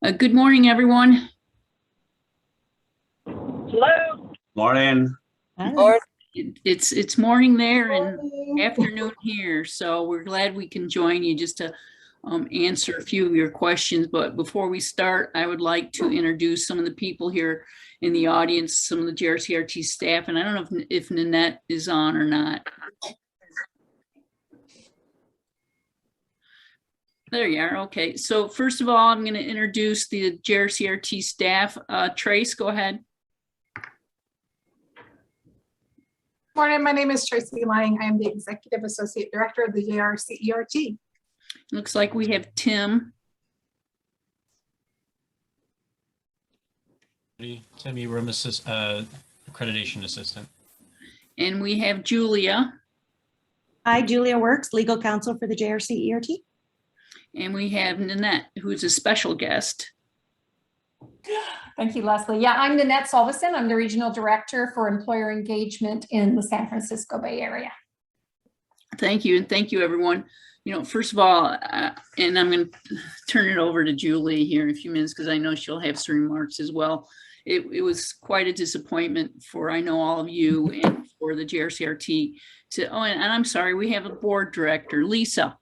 Good morning, everyone. Hello. Morning. Or It's morning there and Morning. afternoon here, so we're glad we can join you just to answer a few of your questions. But before we start, I would like to introduce some of the people here in the audience, some of the JRCRT staff, and I don't know if Nanette is on or not. There you are. Okay, so first of all, I'm going to introduce the JRCRT staff. Trace, go ahead. Morning, my name is Tracy Lang. I am the Executive Associate Director of the JRCERT. Looks like we have Tim. Tim Ebram, accreditation assistant. And we have Julia. Hi, Julia Works, legal counsel for the JRCERT. And we have Nanette, who's a special guest. Thank you, Leslie. Yeah, I'm Nanette Solveson. I'm the Regional Director for Employer Engagement in the San Francisco Bay Area. Thank you, and thank you, everyone. You know, first of all, and I'm going to turn it over to Julie here in a few minutes because I know she'll have some remarks as well. It was quite a disappointment for, I know, all of you and for the JRCRT to, oh, and I'm sorry, we have a board director, Lisa.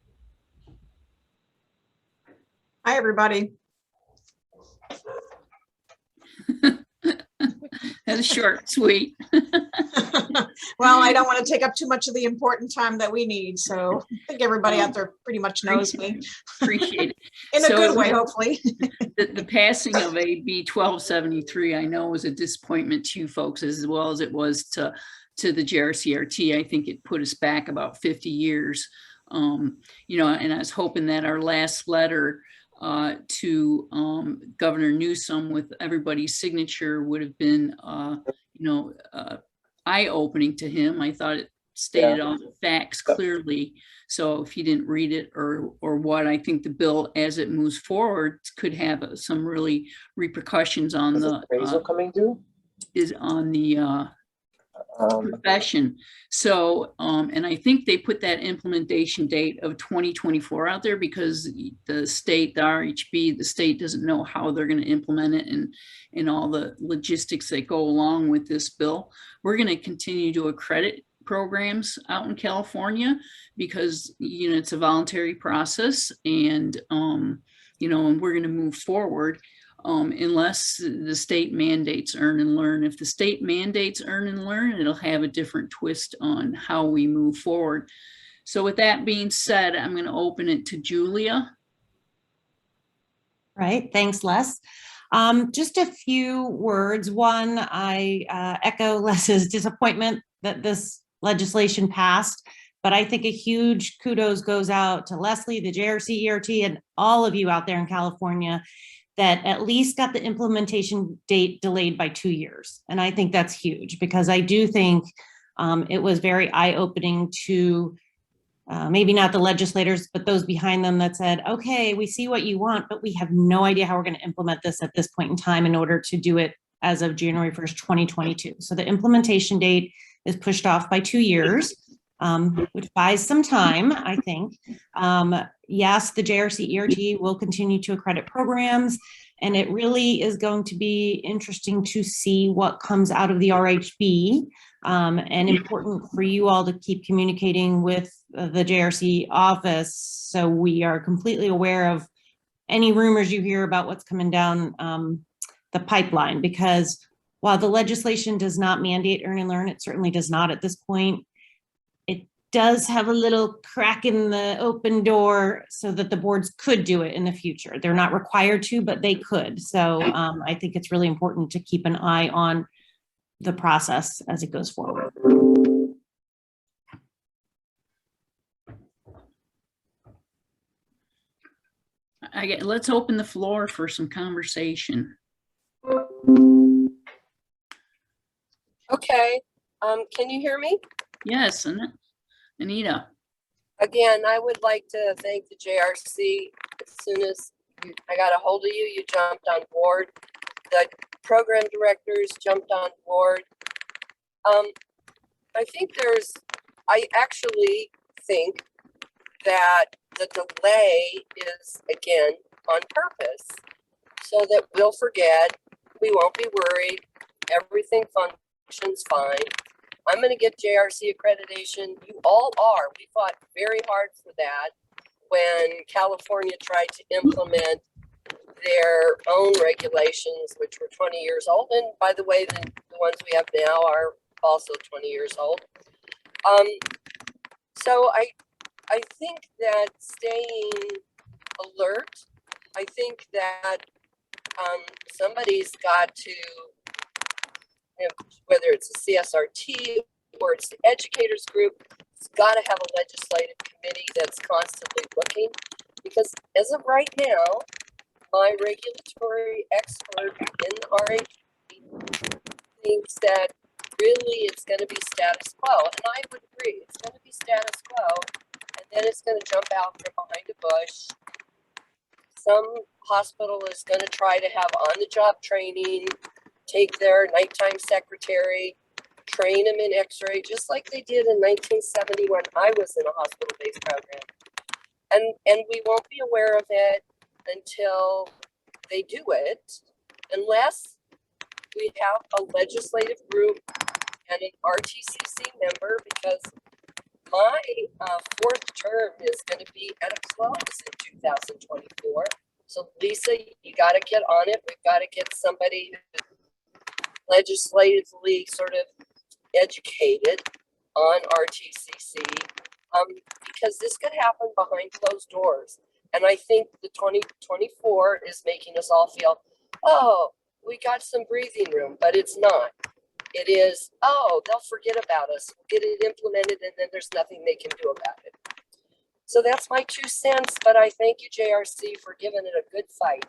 Hi, everybody. That's short, sweet. Well, I don't want to take up too much of the important time that we need, so I think everybody out there pretty much knows me. Appreciate it. In a good way, hopefully. The passing of AB 1273, I know, was a disappointment to you folks as well as it was to the JRCRT. I think it put us back about 50 years. You know, and I was hoping that our last letter to Governor Newsom with everybody's signature would have been, you know, eye-opening to him. I thought it stated all the facts clearly. So if you didn't read it or what, I think the bill as it moves forward could have some really repercussions on the appraisal coming due is on the profession. So and I think they put that implementation date of 2024 out there because the state, the RHB, the state doesn't know how they're going to implement it and all the logistics that go along with this bill. We're going to continue to accredit programs out in California because, you know, it's a voluntary process and you know, and we're going to move forward unless the state mandates earn and learn. If the state mandates earn and learn, it'll have a different twist on how we move forward. So with that being said, I'm going to open it to Julia. Right, thanks, Les. Just a few words. One, I echo Les's disappointment that this legislation passed, but I think a huge kudos goes out to Leslie, the JRCERT, and all of you out there in California that at least got the implementation date delayed by 2 years. And I think that's huge because I do think it was very eye-opening to maybe not the legislators, but those behind them that said, okay, we see what you want, but we have no idea how we're going to implement this at this point in time in order to do it as of January 1st, 2022. So the implementation date is pushed off by 2 years, which buys some time, I think. Yes, the JRCERT will continue to accredit programs, and it really is going to be interesting to see what comes out of the RHB, and important for you all to keep communicating with the JRC office so we are completely aware of any rumors you hear about what's coming down the pipeline, because while the legislation does not mandate earn and learn, it certainly does not at this point. Does have a little crack in the open door so that the boards could do it in the future. They're not required to, but they could. So I think it's really important to keep an eye on the process as it goes forward. Let's open the floor for some conversation. Okay, can you hear me? Yes, Anita. Again, I would like to thank the JRC. As soon as I got a hold of you, you jumped on board. The program directors jumped on board. I actually think that the delay is, again, on purpose. so that we'll forget. We won't be worried. Everything functions fine. I'm going to get JRC accreditation. You all are. We fought very hard for that when California tried to implement their own regulations, which were 20 years old. And by the way, the ones we have now are also 20 years old. So I think that staying alert, I think that somebody's got to, whether it's a CSRT or it's the educators group, it's got to have a legislative committee that's constantly looking, because as of right now, my regulatory expert in RH thinks that really it's going to be status quo, and I would agree. It's going to be status quo, and then it's going to jump out from behind a bush. Some hospital is going to try to have on-the-job training, take their nighttime secretary, train them in X-ray, just like they did in 1970 when I was in a hospital-based program. And we won't be aware of it until they do it, unless we have a legislative group and an RTCC member, because my fourth term is going to be at a close in 2024. So Lisa, you got to get on it. We've got to get somebody legislatively sort of educated on RTCC, because this could happen behind closed doors. And I think the 2024 is making us all feel, oh, we got some breathing room, but it's not. It is, oh, they'll forget about us, get it implemented, and then there's nothing they can do about it. So that's my 2 cents, but I thank you, JRC, for giving it a good fight.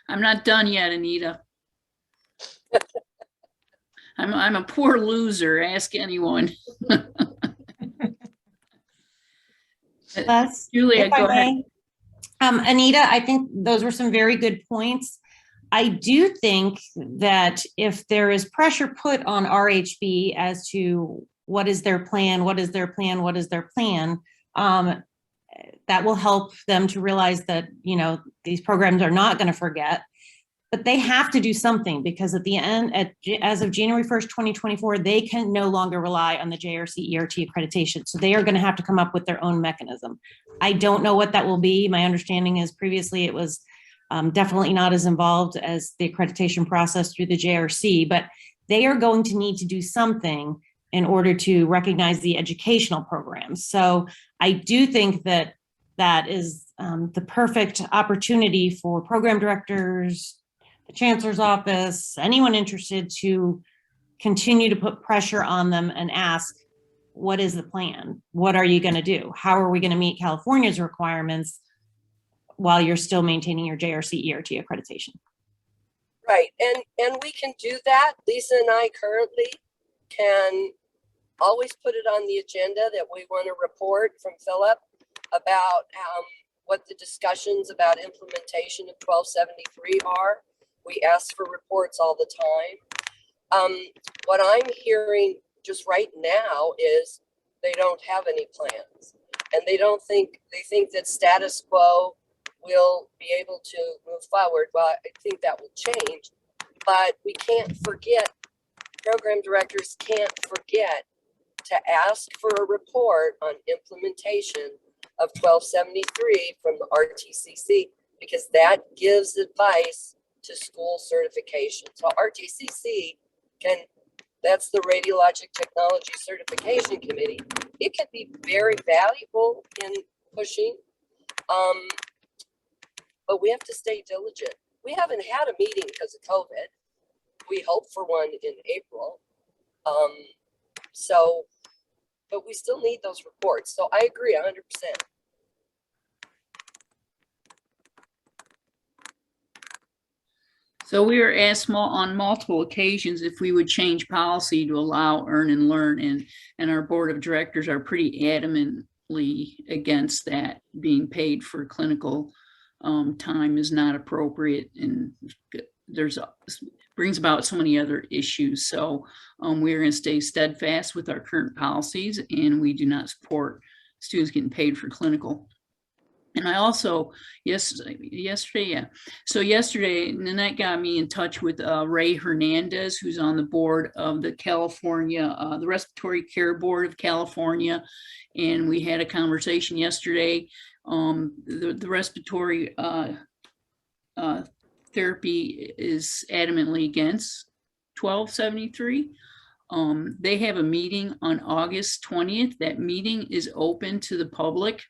I'm not done yet, Anita. I'm a poor loser, ask anyone. Les, Julia, if I go ahead. may. Anita, I think those were some very good points. I do think that if there is pressure put on RHB as to what is their plan, what is their plan, what is their plan, that will help them to realize that, you know, these programs are not going to forget, but they have to do something, because at the end, as of January 1st, 2024, they can no longer rely on the JRCERT accreditation. So they are going to have to come up with their own mechanism. I don't know what that will be. My understanding is previously it was definitely not as involved as the accreditation process through the JRC, but they are going to need to do something in order to recognize the educational programs. So I do think that that is the perfect opportunity for program directors, the chancellor's office, anyone interested, to continue to put pressure on them and ask, what is the plan? What are you going to do? How are we going to meet California's requirements while you're still maintaining your JRCERT accreditation? Right, and we can do that. Lisa and I currently can always put it on the agenda that we want a report from Philip about what the discussions about implementation of 1273 are. We ask for reports all the time. What I'm hearing just right now is they don't have any plans, and they think that status quo will be able to move forward. Well, I think that will change, but we can't forget, program directors can't forget to ask for a report on implementation of 1273 from the RTCC, because that gives advice to school certification. So RTCC can, that's the Radiologic Technology Certification Committee. It can be very valuable in pushing, but we have to stay diligent. We haven't had a meeting because of COVID. We hope for one in April. But we still need those reports. So I agree 100%. So we were asked on multiple occasions if we would change policy to allow earn and learn, and our board of directors are pretty adamantly against that. Being paid for clinical time is not appropriate, and brings about so many other issues. So we're going to stay steadfast with our current policies, and we do not support students getting paid for clinical. And I also, yesterday, yeah. So yesterday, Nanette got me in touch with Ray Hernandez, who's on the board of the California, the Respiratory Care Board of California. And we had a conversation yesterday. The respiratory therapy is adamantly against 1273. They have a meeting on August 20th. That meeting is open to the public.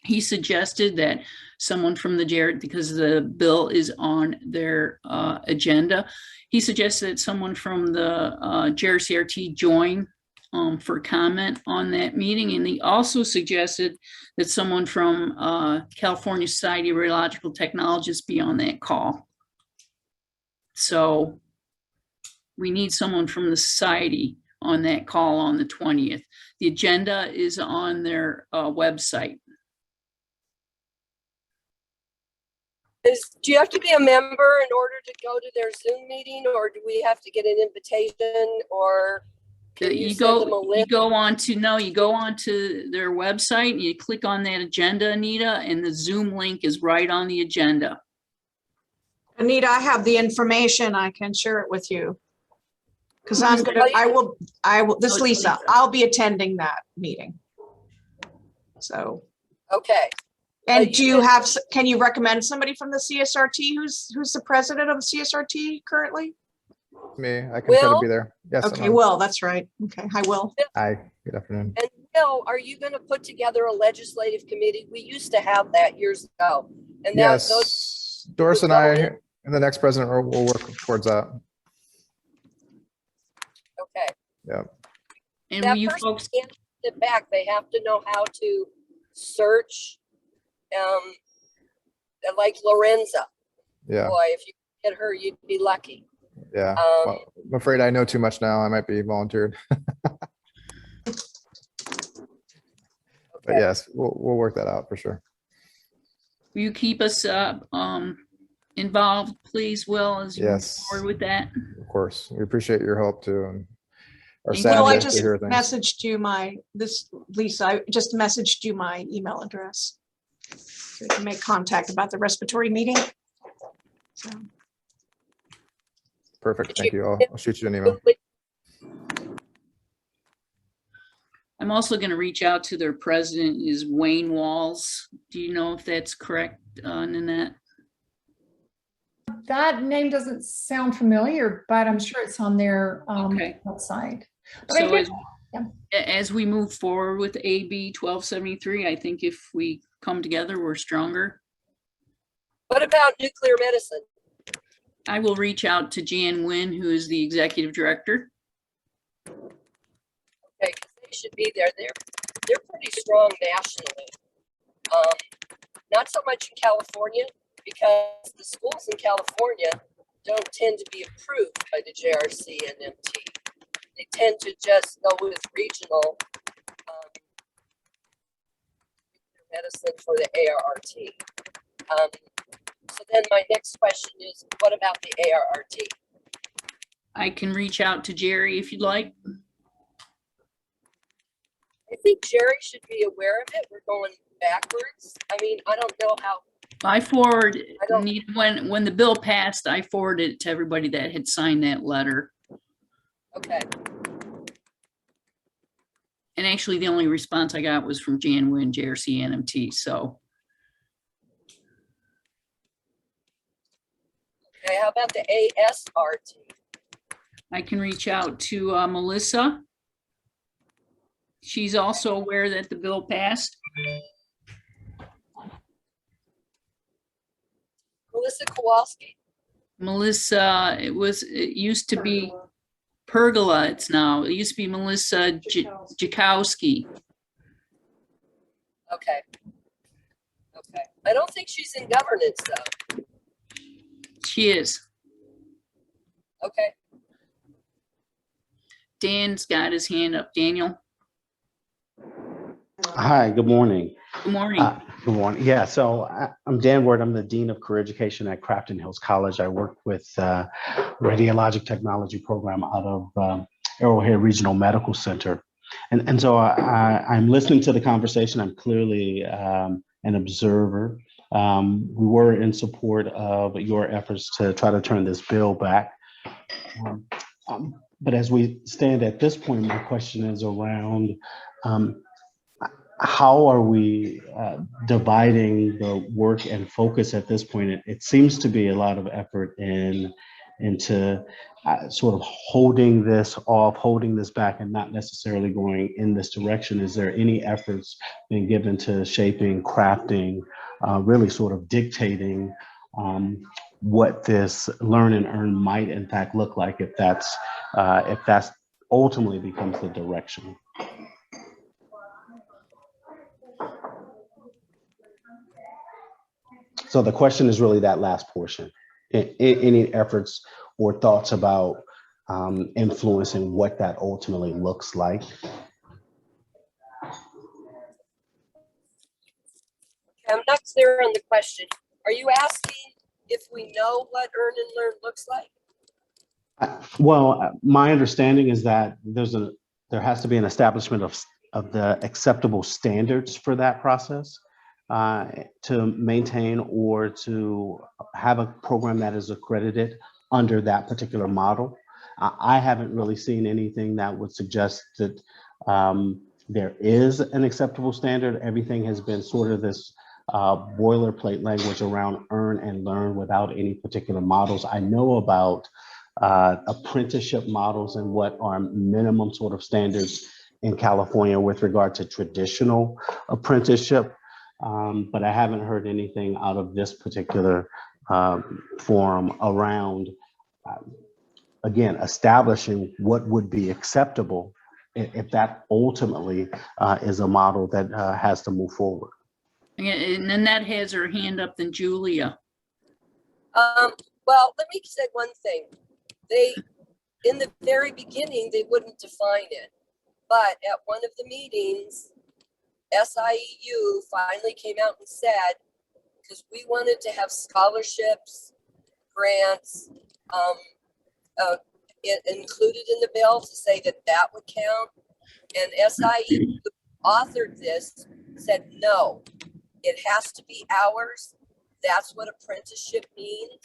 He suggested that someone from the JRCERT, because the bill is on their agenda, he suggested that someone from the JRCRT join for comment on that meeting. And he also suggested that someone from California Society of Radiological Technologists be on that call. So we need someone from the society on that call on the 20th. The agenda is on their website. Do you have to be a member in order to go to their Zoom meeting, or do we have to get an invitation, or can you send them a link? You go on to their website and you click on that agenda, Anita, and the Zoom link is right on the agenda. Anita, I have the information. I can share it with you. Because I will, this is Lisa, I'll be attending that meeting. So. Okay. And do you have, can you recommend somebody from the CSRT who's the president of the CSRT currently? Me, I can try to be there. Yes. Okay, Will, that's right. Okay, hi, Will. Hi, good afternoon. And Will, are you going to put together a legislative committee? We used to have that years ago. And now Yes, Doris and I and the next president will work towards that. Okay. Yeah. And That you person folks, can't sit back. They have to know how to search, like Lorenza. Yeah. Boy, if you get her, you'd be lucky. Yeah. Well, I'm afraid I know too much now. I might be volunteered. But yes, we'll work that out for sure. will you keep us involved, please, Will, as you move Yes. forward with that? Of course, we appreciate your help too, and our Thank sad Will, I to just hear things. messaged you Lisa, I just messaged you my email address. So you can make contact about the respiratory meeting. So. Perfect. Thank you. I'll shoot you an email. I'm also going to reach out to their president, is Wayne Walls. Do you know if that's correct, Nanette? That name doesn't sound familiar, but I'm sure it's on their Okay. website. But I So did- as we move forward with AB 1273, I think if we come together, we're stronger. What about nuclear medicine? I will reach out to Jan Nguyen, who is the executive director. Okay, 'cause they should be there. They're pretty strong nationally. Not so much in California, because the schools in California don't tend to be approved by the JRC and MT. They tend to just go with regional medicine for the ARRT. So then my next question is, what about the ARRT? I can reach out to Jerry if you'd like. I think Jerry should be aware of it. We're going backwards. I mean, I don't know how. I forwarded, I don't- when the bill passed, I forwarded it to everybody that had signed that letter. Okay, And actually, the only response I got was from Jan Nguyen, JRC NMT, so. okay, how about the ASRT? I can reach out to Melissa. She's also aware that the bill passed. Melissa Kowalski? Melissa, it used to be Pergola, it used to be Melissa Jakowski. Okay. Okay, I don't think she's in governance though. She is. Okay, Dan's got his hand up. Daniel, Hi, good morning. good morning. Good morning. Yeah, so I'm Dan Ward. I'm the Dean of Career Education at Crafton Hills College. I work with Radiologic Technology program out of Arrowhead Regional Medical Center. And so I'm listening to the conversation. I'm clearly an observer. We were in support of your efforts to try to turn this bill back. But as we stand at this point, my question is around how are we dividing the work and focus at this point? It seems to be a lot of effort into sort of holding this off, holding this back, and not necessarily going in this direction. Is there any efforts being given to shaping, crafting, really sort of dictating what this learn and earn might in fact look like if that's ultimately becomes the direction? So the question is really that last portion. Any efforts or thoughts about influencing what that ultimately looks like? I'm not clear on the question. Are you asking if we know what earn and learn looks like? Well, my understanding is that there has to be an establishment of the acceptable standards for that process to maintain or to have a program that is accredited under that particular model. I haven't really seen anything that would suggest that there is an acceptable standard. Everything has been sort of this boilerplate language around earn and learn without any particular models. I know about apprenticeship models and what are minimum sort of standards in California with regard to traditional apprenticeship, but I haven't heard anything out of this particular forum around, again, establishing what would be acceptable if that ultimately is a model that has to move forward. And then that has her hand up, then Julia. Well, let me say one thing. In the very beginning, they wouldn't define it. But at one of the meetings, SIEU finally came out and said, because we wanted to have scholarships, grants, included in the bill to say that would count. And SIEU authored this, said, no, it has to be hours. That's what apprenticeship means.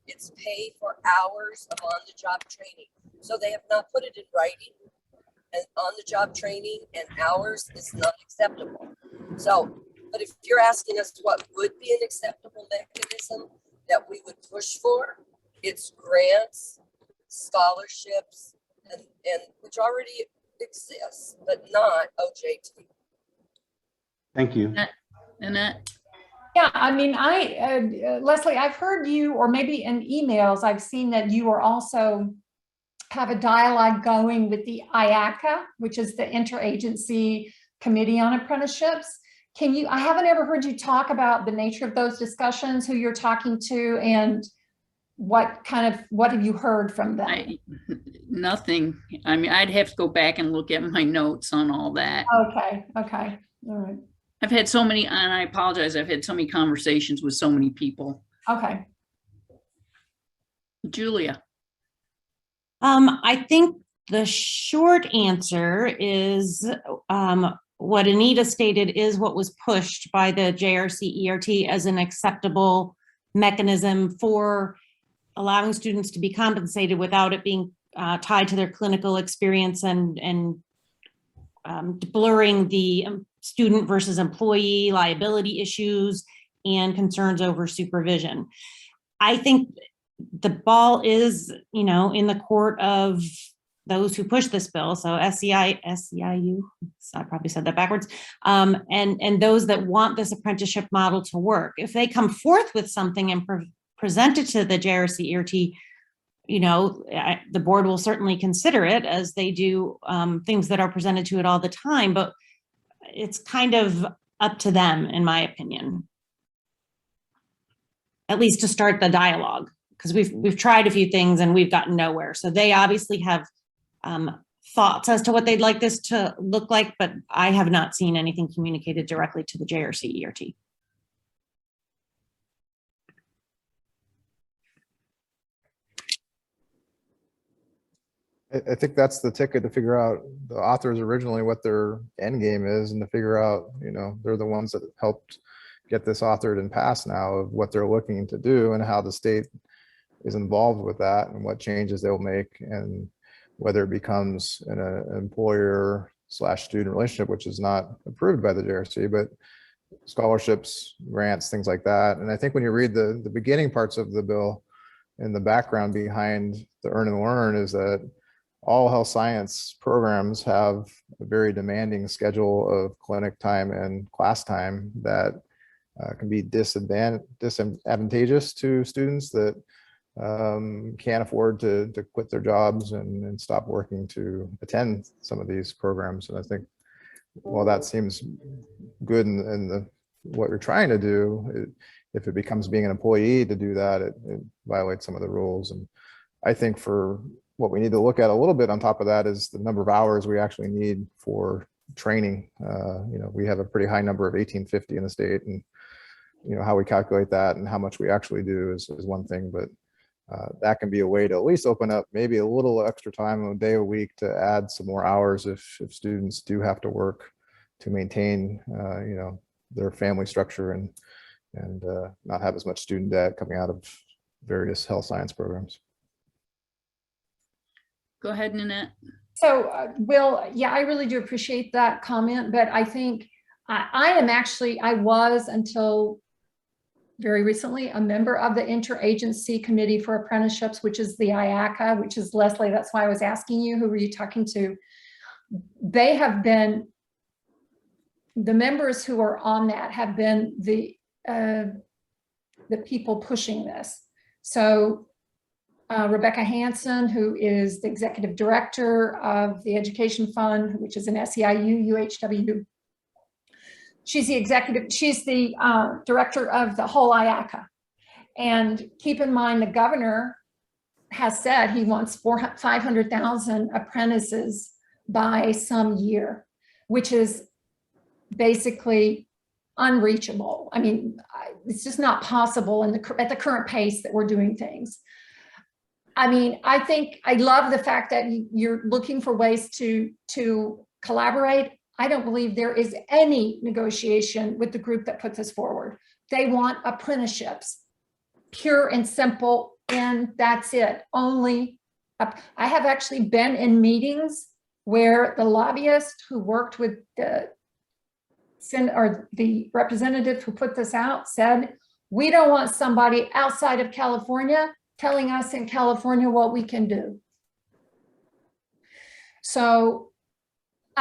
It's pay for hours of on-the-job training. So they have not put it in writing, and on-the-job training and hours is not acceptable. So, but if you're asking us what would be an acceptable mechanism that we would push for, it's grants, scholarships, and which already exists, but not OJT. Thank you. Annette? Yeah, I mean, Leslie, I've heard you, or maybe in emails, I've seen that you are also have a dialogue going with the IACA, which is the Interagency Committee on Apprenticeships. I haven't ever heard you talk about the nature of those discussions, who you're talking to, and what have you heard from them? Nothing. I mean, I'd have to go back and look at my notes on all that. Okay, all right. I've had so many, and I apologize, I've had so many conversations with so many people. Okay. Julia? I think the short answer is what Anita stated is what was pushed by the JRCERT as an acceptable mechanism for allowing students to be compensated without it being tied to their clinical experience and blurring the student versus employee liability issues and concerns over supervision. I think the ball is, in the court of those who push this bill. So SEIU, I probably said that backwards, and those that want this apprenticeship model to work. If they come forth with something and present it to the JRCERT, the board will certainly consider it, as they do things that are presented to it all the time, but it's kind of up to them, in my opinion, at least to start the dialogue, because we've tried a few things and we've gotten nowhere. So they obviously have thoughts as to what they'd like this to look like, but I have not seen anything communicated directly to the JRCERT. I think that's the ticket to figure out the authors originally what their end game is, and to figure out, they're the ones that helped get this authored and passed now of what they're looking to do and how the state is involved with that and what changes they'll make, and whether it becomes an employer/student relationship, which is not approved by the JRC, but scholarships, grants, things like that. And I think when you read the beginning parts of the bill and the background behind the earn and learn is that all health science programs have a very demanding schedule of clinic time and class time that can be disadvantageous to students that can't afford to quit their jobs and stop working to attend some of these programs. And I think, while that seems good in what you're trying to do, if it becomes being an employee to do that, it violates some of the rules. And I think for what we need to look at a little bit on top of that is the number of hours we actually need for training. We have a pretty high number of 1850 in the state, and how we calculate that and how much we actually do is one thing, but that can be a way to at least open up maybe a little extra time, a day a week, to add some more hours if students do have to work to maintain their family structure and not have as much student debt coming out of various health science programs. Go ahead, Nanette. So, Will, yeah, I really do appreciate that comment, but I think I was until very recently a member of the Interagency Committee for Apprenticeships, which is the IACA, which is Leslie. That's why I was asking you, who were you talking to? They have been, the members who are on that have been the people pushing this. So Rebecca Hansen, who is the executive director of the Education Fund, which is an SEIU, UHW. She's the director of the whole IACA. And keep in mind, the governor has said he wants 500,000 apprentices by some year, which is basically unreachable. I mean, it's just not possible at the current pace that we're doing things. I mean, I think I love the fact that you're looking for ways to collaborate. I don't believe there is any negotiation with the group that put this forward. They want apprenticeships, pure and simple, and that's it. Only, I have actually been in meetings where the lobbyist who worked with the representative who put this out said, we don't want somebody outside of California telling us in California what we can do. So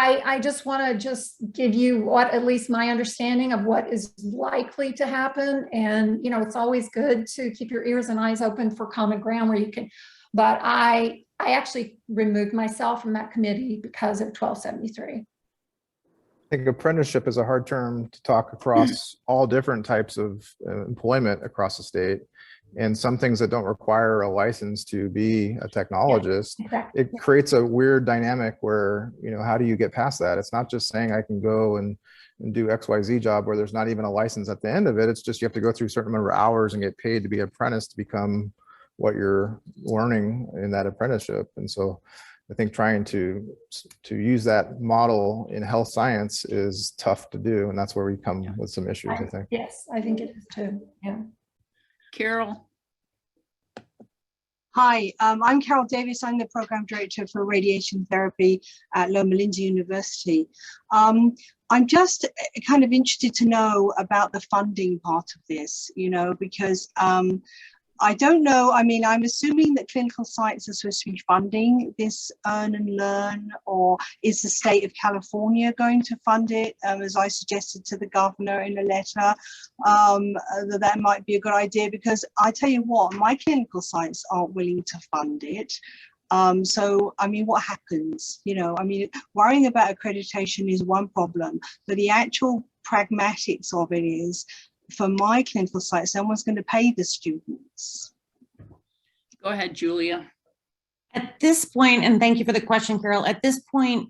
I just want to just give you at least my understanding of what is likely to happen. And, it's always good to keep your ears and eyes open for common ground where you can, but I actually removed myself from that committee because of 1273. I think apprenticeship is a hard term to talk across all different types of employment across the state. And some things that don't require a license to be a technologist, Yeah, exactly. It creates a weird dynamic where, how do you get past that? It's not just saying I can go and do XYZ job where there's not even a license at the end of it. It's just you have to go through a certain number of hours and get paid to be an apprentice to become what you're learning in that apprenticeship. And so I think trying to use that model in health science is tough to do. And that's where we come with some issues, I think. Yes, I think it is too. Yeah. Carol. Hi, I'm Carol Davis. I'm the program director for radiation therapy at Loma Linda University. I'm just kind of interested to know about the funding part of this, because I don't know. I mean, I'm assuming that clinical sites are supposed to be funding this earn and learn, or is the state of California going to fund it? As I suggested to the governor in a letter, that might be a good idea, because I tell you what, my clinical sites aren't willing to fund it. So, I mean, what happens? Worrying about accreditation is one problem, but the actual pragmatics of it is, for my clinical site, someone's going to pay the students. Go ahead, Julia. At this point, and thank you for the question, Carol, at this point,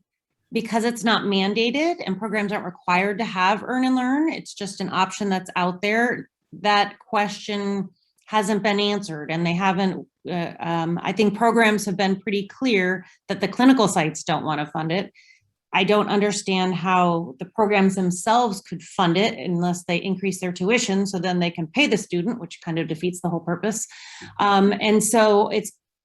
because it's not mandated and programs aren't required to have earn and learn, it's just an option that's out there. That question hasn't been answered, and they haven't, I think programs have been pretty clear that the clinical sites don't want to fund it. I don't understand how the programs themselves could fund it unless they increase their tuition, so then they can pay the student, which kind of defeats the whole purpose. And so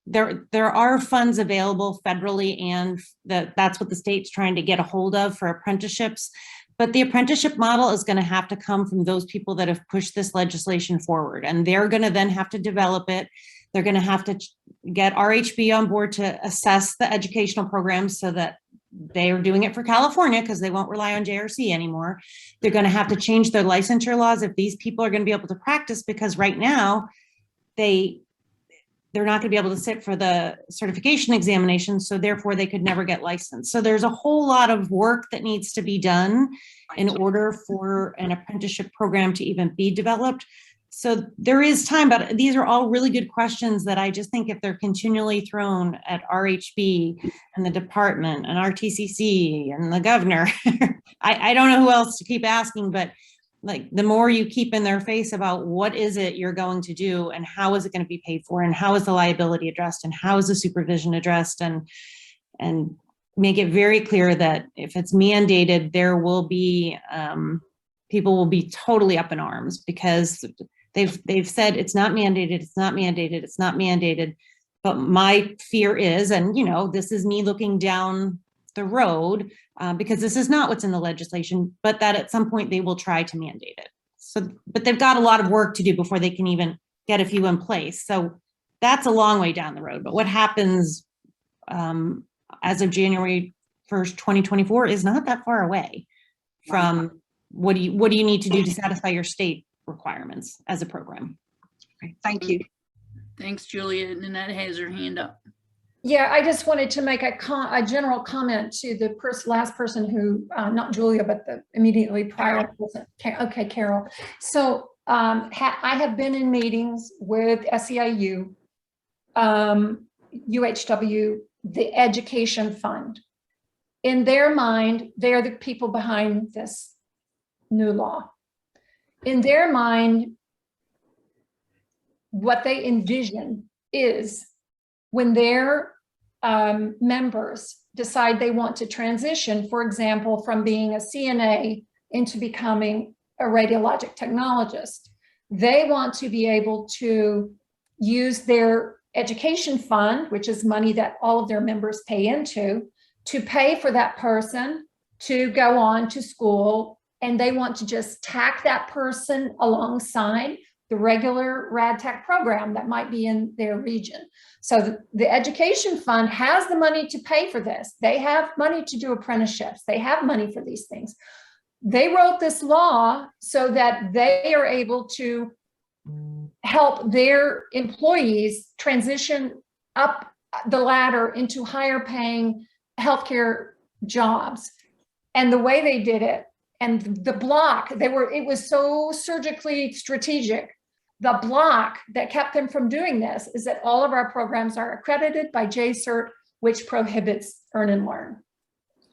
there are funds available federally, and that's what the state's trying to get a hold of for apprenticeships. But the apprenticeship model is going to have to come from those people that have pushed this legislation forward, and they're going to then have to develop it. They're going to have to get RHB on board to assess the educational programs so that they are doing it for California, because they won't rely on JRC anymore. They're going to have to change their licensure laws if these people are going to be able to practice, because right now they're not going to be able to sit for the certification examination, so therefore they could never get licensed. So there's a whole lot of work that needs to be done in order for an apprenticeship program to even be developed. So there is time, but these are all really good questions that I just think if they're continually thrown at RHB and the department and RTCC and the governor, I don't know who else to keep asking, but like the more you keep in their face about what is it you're going to do and how is it going to be paid for and how is the liability addressed and how is the supervision addressed, and make it very clear that if it's mandated, there will be, people will be totally up in arms because they've said it's not mandated, it's not mandated, it's not mandated. But my fear is, and you know, this is me looking down the road, because this is not what's in the legislation, but that at some point they will try to mandate it. So, but they've got a lot of work to do before they can even get a few in place. So that's a long way down the road. But what happens as of January 1st, 2024 is not that far away from what do you need to do to satisfy your state requirements as a program. Thank you. Thanks, Julia. And Annette has her hand up. Yeah, I just wanted to make a general comment to the last person who, not Julia, but the immediately prior person. Okay, Carol. So I have been in meetings with SEIU, UHW, the Education Fund. In their mind, they're the people behind this new law. In their mind, what they envision is when their members decide they want to transition, for example, from being a CNA into becoming a radiologic technologist, they want to be able to use their education fund, which is money that all of their members pay into, to pay for that person to go on to school. And they want to just tack that person alongside the regular rad tech program that might be in their region. So the education fund has the money to pay for this. They have money to do apprenticeships. They have money for these things. They wrote this law so that they are able to help their employees transition up the ladder into higher paying healthcare jobs. And the way they did it, and the block, it was so surgically strategic. The block that kept them from doing this is that all of our programs are accredited by JRCERT, which prohibits earn and learn.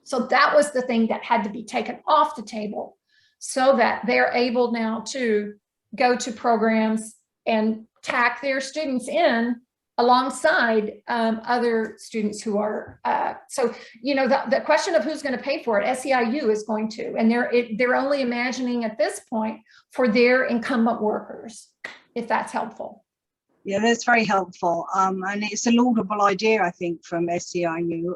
So that was the thing that had to be taken off the table so that they're able now to go to programs and tack their students in alongside other students who are, so, you know, the question of who's going to pay for it, SEIU is going to, and they're only imagining at this point for their incumbent workers, if that's helpful. Yeah, that's very helpful. And it's a laudable idea, I think, from SEIU.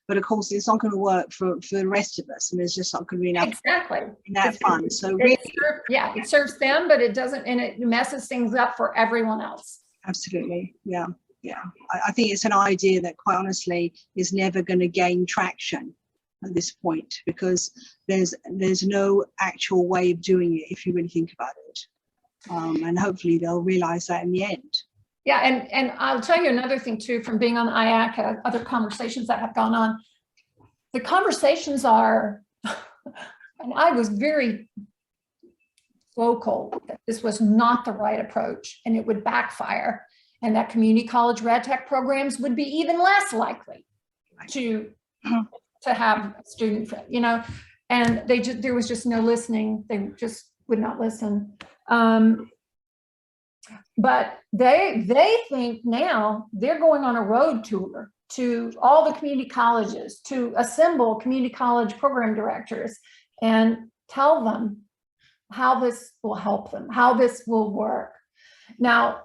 But of course, it's not going to work for the rest of us. And there's just not going to be enough in that fund. So really, it serves them, but it doesn't, and it messes things up for everyone else. Absolutely. Yeah. Yeah. I think it's an idea that, quite honestly, is never going to gain traction at this point, because there's no actual way of doing it if you really think about it. And hopefully they'll realize that in the end. Yeah, and I'll tell you another thing too, from being on IACA, other conversations that have gone on. The conversations are, and I was very vocal that this was not the right approach and it would backfire, and that community college rad tech programs would be even less likely to have a student, you know, and there was just no listening. They just would not listen. But they think now they're going on a road tour to all the community colleges to assemble community college program directors and tell them how this will help them, how this will work. Now,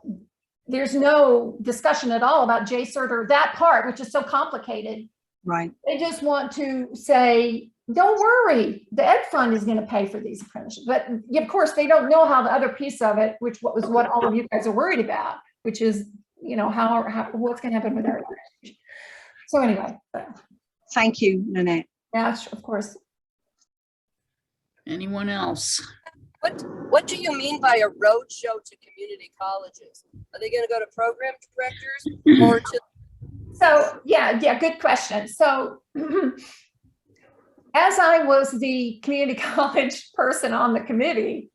there's no discussion at all about JRCERT or that part, which is so complicated. Right. They just want to say, don't worry, the Ed Fund is going to pay for these apprenticeships. But of course, they don't know how the other piece of it, which was what all of you guys are worried about, which is, you know, what's going to happen with our education. So anyway. Thank you, Nanette. Yeah, of course. Anyone else? What do you mean by a road show to community colleges? Are they going to go to program directors or to? So yeah, good question. So as I was the community college person on the committee,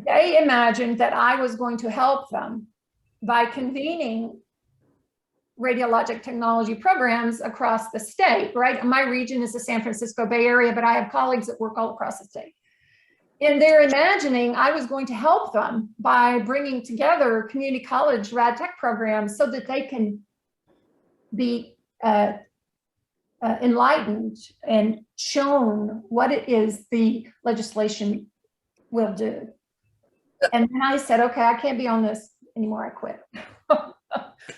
they imagined that I was going to help them by convening radiologic technology programs across the state, right? My region is the San Francisco Bay Area, but I have colleagues that work all across the state. And they're imagining I was going to help them by bringing together community college rad tech programs so that they can be enlightened and shown what it is the legislation will do. And then I said, okay, I can't be on this anymore, I quit.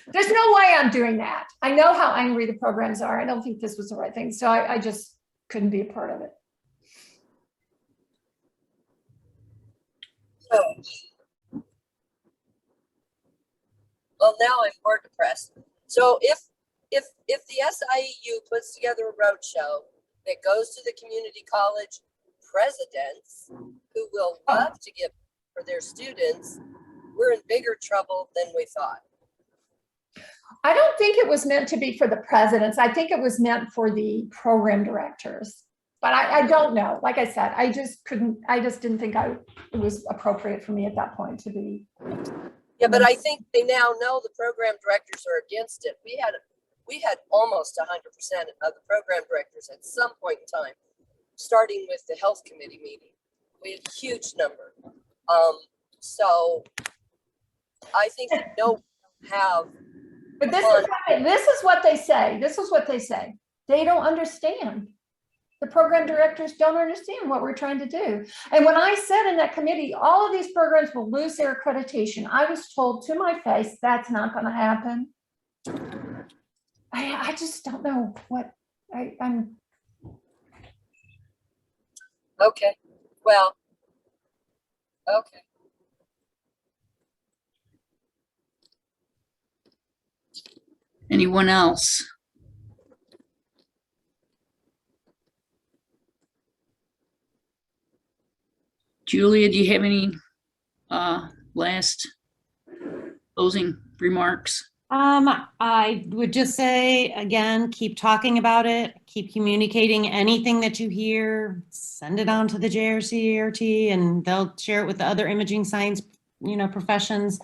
There's no way I'm doing that. I know how angry the programs are. I don't think this was the right thing. So I just couldn't be a part of it. Well, now I'm more depressed. So if the SIEU puts together a roadshow that goes to the community college presidents who will love to give for their students, we're in bigger trouble than we thought. I don't think it was meant to be for the presidents. I think it was meant for the program directors. But I don't know. Like I said, I just didn't think it was appropriate for me at that point to be. Yeah, but I think they now know the program directors are against it. We had almost 100% of the program directors at some point in time, starting with the health committee meeting. We had a huge number. So I think they don't have. But this is what they say. This is what they say. They don't understand. The program directors don't understand what we're trying to do. And when I said in that committee, all of these programs will lose their accreditation, I was told to my face, that's not going to happen. I just don't know what I'm. Okay, well, okay. Anyone else? Julia, do you have any last closing remarks? I would just say, again, keep talking about it, keep communicating anything that you hear, send it on to the JRCERT and they'll share it with the other imaging science, professions.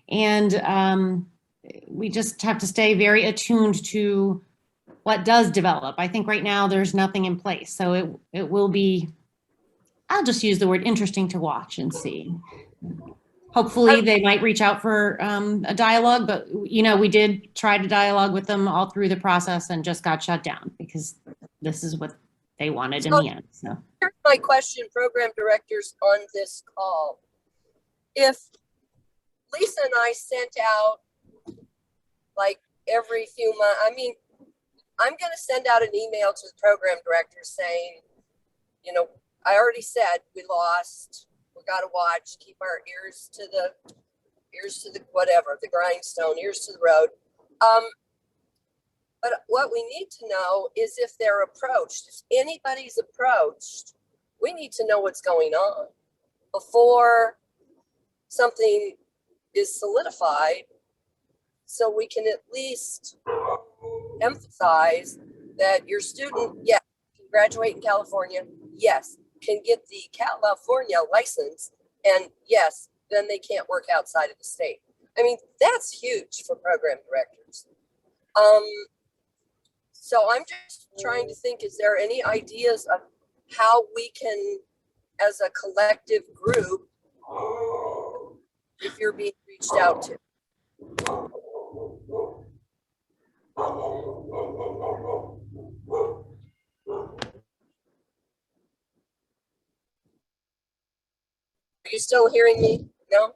And we just have to stay very attuned to what does develop. I think right now there's nothing in place. So it will be, I'll just use the word interesting to watch and see. Hopefully they might reach out for a dialogue, but we did try to dialogue with them all through the process and just got shut down because this is what they wanted in the end. So here's my question, program directors on this call. If Lisa and I sent out like every few months, I'm going to send out an email to the program directors saying, I already said we lost. We got to watch, keep our ears to the whatever, the grindstone, ears to the road. But what we need to know is if they're approached. If anybody's approached, we need to know what's going on before something is solidified, so we can at least emphasize that your student, yes, can graduate in California, yes, can get the California license, and yes, then they can't work outside of the state. That's huge for program directors. So I'm just trying to think, is there any ideas of how we can, as a collective group, if you're being reached out to? Are you still hearing me? No?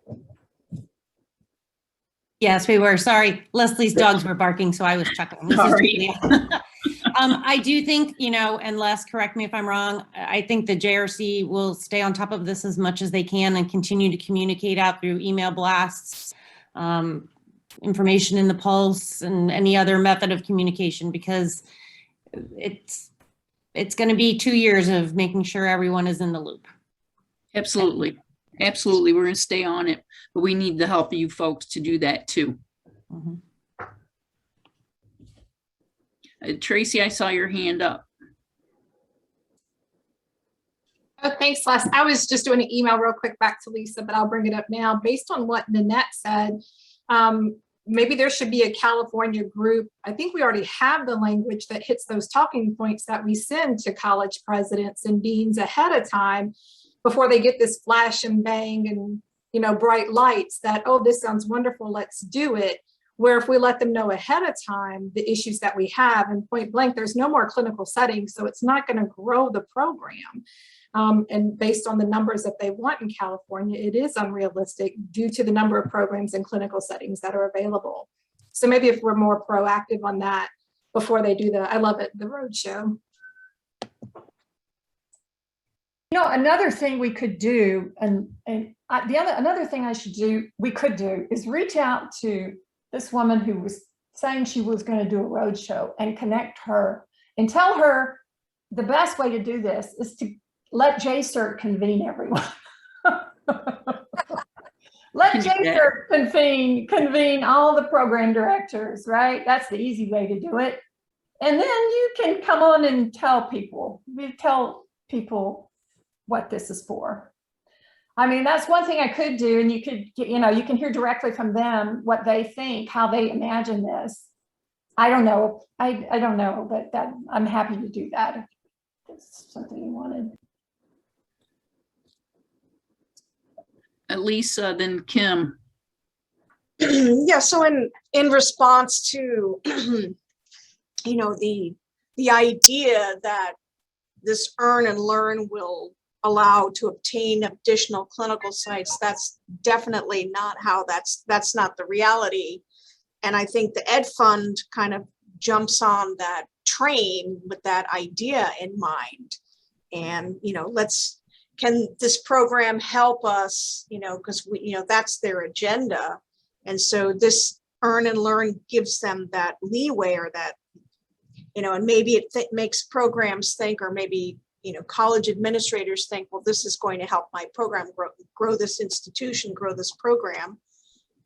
Yes, we were. Sorry. Leslie's dogs were barking, so I was chuckling. This is Sorry. Julia. I do think, and Les, correct me if I'm wrong, I think the JRC will stay on top of this as much as they can and continue to communicate out through email blasts, information in the pulse, and any other method of communication, because it's going to be 2 years of making sure everyone is in the loop. Absolutely. Absolutely. We're going to stay on it, but we need the help of you folks to do that too. Mhm. Tracy, I saw your hand up. Oh, thanks, Les. I was just doing an email real quick back to Lisa, but I'll bring it up now. Based on what Nanette said, maybe there should be a California group. I think we already have the language that hits those talking points that we send to college presidents and deans ahead of time before they get this flash and bang and, bright lights that, oh, this sounds wonderful, let's do it. Where if we let them know ahead of time the issues that we have, and point blank, there's no more clinical settings, so it's not going to grow the program. And based on the numbers that they want in California, it is unrealistic due to the number of programs and clinical settings that are available. So maybe if we're more proactive on that before they do I love it, the roadshow. Another thing we could do, another thing we could do is reach out to this woman who was saying she was going to do a roadshow and connect her and tell her the best way to do this is to let JRCERT convene everyone. Let JRCERT convene all the program directors, right? That's the easy way to do it. And then you can come on and tell people what this is for. I mean, that's one thing I could do, and you can hear directly from them what they think, how they imagine this. I don't know. I don't know, but I'm happy to do that if it's something you wanted. Lisa, then Kim. Yeah, so in response to, the idea that this earn and learn will allow to obtain additional clinical sites, that's definitely not how that's not the reality. And I think the Ed Fund kind of jumps on that train with that idea in mind. And, can this program help us, because that's their agenda. And so this earn and learn gives them that leeway, or that, and maybe it makes programs think, or maybe college administrators think, well, this is going to help my program grow this institution, grow this program.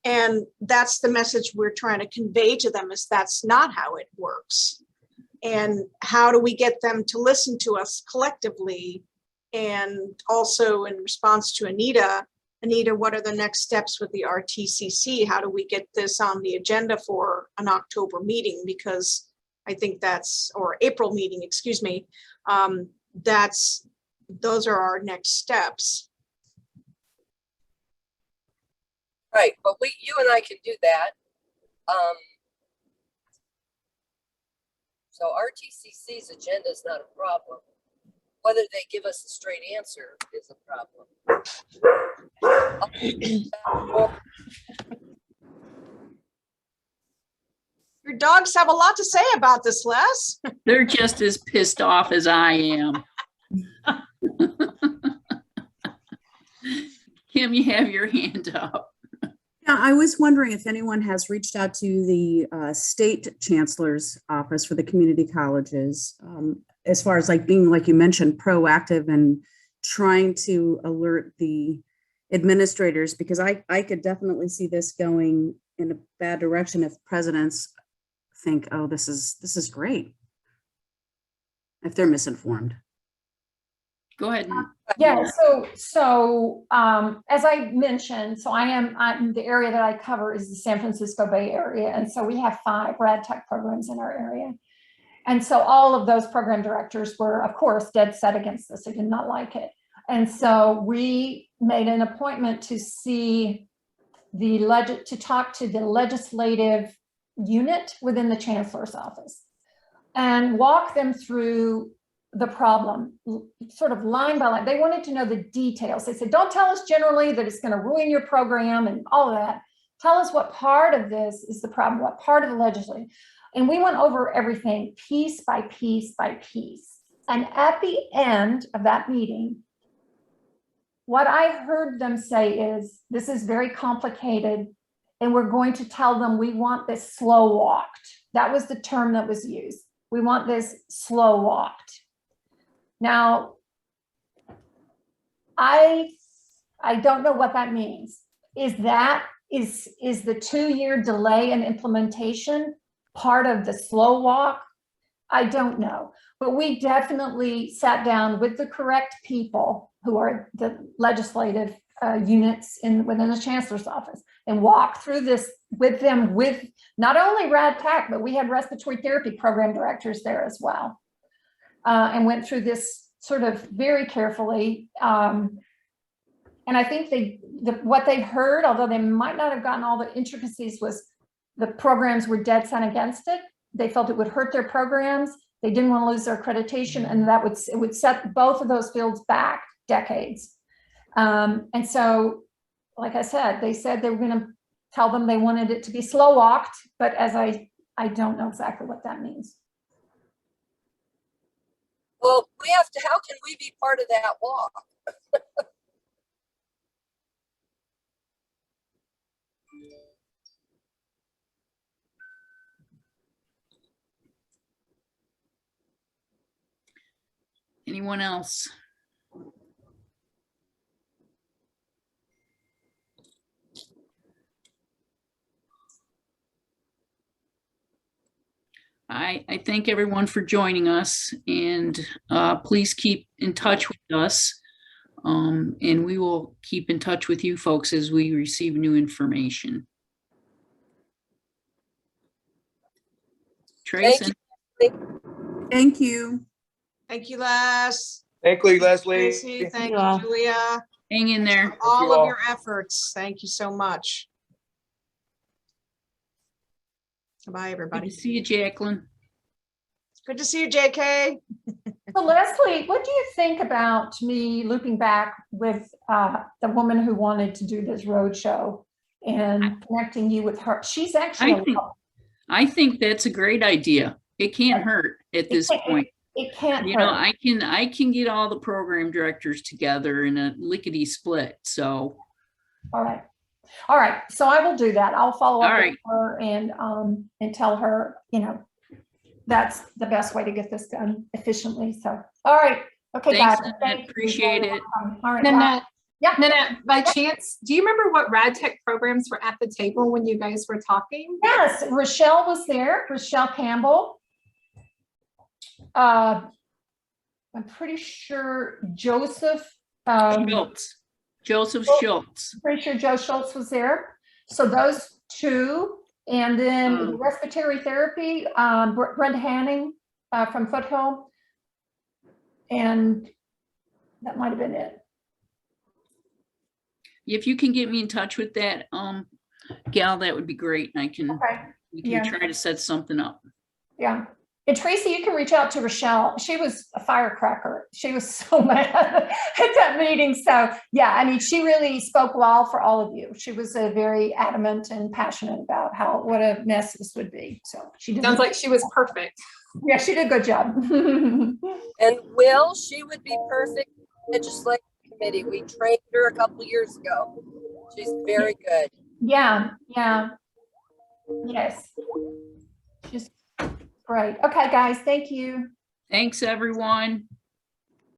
And that's the message we're trying to convey to them, is that's not how it works. And how do we get them to listen to us collectively? And also in response to Anita, what are the next steps with the RTCC? How do we get this on the agenda for an October meeting? Because I think or April meeting, excuse me, those are our next steps. Right, but you and I can do that. So RTCC's agenda is not a problem. Whether they give us a straight answer is a problem. Your dogs have a lot to say about this, Les. They're just as pissed off as I am. Kim, you have your hand up. Yeah, I was wondering if anyone has reached out to the state chancellor's office for the community colleges, as far as being, like you mentioned, proactive and trying to alert the administrators, because I could definitely see this going in a bad direction if presidents think, oh, this is great, if they're misinformed. Go ahead. Yeah, so as I mentioned, I'm the area that I cover is the San Francisco Bay Area. And so we have 5 rad tech programs in our area. And so all of those program directors were, of course, dead set against this. They did not like it. And so we made an appointment to see to talk to the legislative unit within the chancellor's office and walk them through the problem, sort of line by line. They wanted to know the details. They said, don't tell us generally that it's going to ruin your program and all of that. Tell us what part of this is the problem, what part of the legislature. And we went over everything piece by piece by piece. And at the end of that meeting, what I heard them say is, this is very complicated, and we're going to tell them we want this slow walked. That was the term that was used. We want this slow walked. Now, I don't know what that means. Is the 2-year delay in implementation part of the slow walk? I don't know, but we definitely sat down with the correct people who are the legislative units within the chancellor's office and walked through this with them, with not only RADTAC, but we had respiratory therapy program directors there as well, and went through this sort of very carefully. And I think what they heard, although they might not have gotten all the intricacies, was the programs were dead set against it. They felt it would hurt their programs. They didn't want to lose their accreditation, and it would set both of those fields back decades. And so, like I said, they said they were going to tell them they wanted it to be slow walked, but as I don't know exactly what that means. Well, how can we be part of that walk? Anyone else? I thank everyone for joining us, and please keep in touch with us. And we will keep in touch with you folks as we receive new information. Trace? Thank you. Thank you, Les. Thank you, Leslie. Tracy, thank you all. you, Julia. Hang in there. For all you of all. your efforts. Thank you so much. Bye, Good everybody. to see you, Jacqueline. Good to see you, JK. So Leslie, what do you think about me looping back with the woman who wanted to do this roadshow and connecting you with her? She's actually, I think that's a great idea. It can't hurt at this point. it can't You know, hurt. I can get all the program directors together in a lickety split. So, All right. So I will do that. I'll follow up All with right. her and tell her, that's the best way to get this done efficiently. So, all right. Okay, thanks, guys. Annette. You. Appreciate it. All right. Nanette, Yeah. Nanette, by chance, do you remember what RadTech programs were at the table when you guys were talking? Yes, Rochelle was there. Rochelle Campbell. I'm pretty sure Joseph. Schultz. Joseph Schultz. Pretty sure Joe Schultz was there. So those two, and then respiratory therapy, Brenda Hanning from Foothill, and that might have been it. If you can get me in touch with that gal, that would be great. And we can Yeah. try to set something up. Yeah. And Tracy, you can reach out to Rochelle. She was a firecracker. She was so mad at that meeting. So yeah, I mean, she really spoke well for all of you. She was very adamant and passionate about what a mess this would be. So she did. Sounds like she was perfect. Yeah, she did a good job. And she would be perfect legislative committee. We trained her a couple years ago. She's very good. Yeah. Yes. Just great. Okay, guys, thank you. Thanks, everyone.